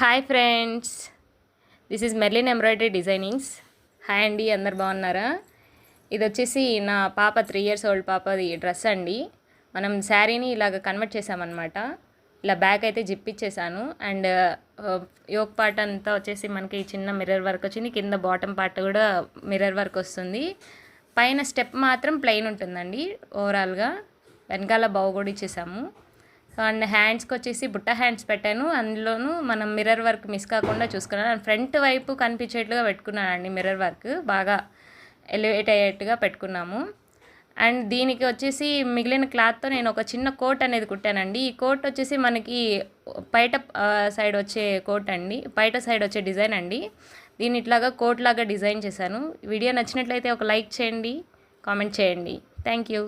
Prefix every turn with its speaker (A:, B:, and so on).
A: Hi friends, this is Merlin embroidery designings. Hi అండి, అందరు బాగున్నారా? ఇది వచ్చేసి నా పాప 3 years ఓల్డ్ పాపది డ్రెస్ అండి. మనం శారీని ఇలాగ కన్వర్ట్ చేసామన్నమాట. ఇలా బ్యాక్ అయితే జిప్ ఇచ్చేసాను. అండ్ యోక్ పార్ట్ అంతా వచ్చేసి మనకి చిన్న మిర్రర్ వర్క్ వచ్చింది. కింద బాటమ్ పార్ట్ కూడా మిర్రర్ వర్క్ వస్తుంది. పైన స్టెప్ మాత్రం ప్లెయిన్ ఉంటుందండి. ఓవరాల్గా వెనకాల బౌ కూడా ఇచ్చేసాము. అండ్ హ్యాండ్స్కి వచ్చేసి బుట్ట హ్యాండ్స్ పెట్టాను. అందులోనూ మనం మిర్రర్ వర్క్ మిస్ కాకుండా చూసుకున్నాను. ఫ్రంట్ వైపు కనిపించేట్లుగా పెట్టుకున్నానండి. మిర్రర్ వర్క్ బాగా ఎలివేట్ అయ్యేట్టుగా పెట్టుకున్నాము. అండ్ దీనికి వచ్చేసి మిగిలిన క్లాత్తో నేను ఒక చిన్న కోట్ అనేది కుట్టానండి. ఈ కోట్ వచ్చేసి మనకి బయట సైడ్ వచ్చే కోట్ అండి, బయట సైడ్ వచ్చే డిజైన్ అండి. దీన్ని ఇట్లాగా కోట్ లాగా డిజైన్ చేశాను. వీడియో నచ్చినట్లయితే ఒక లైక్ చేయండి, కామెంట్ చేయండి. Thank you.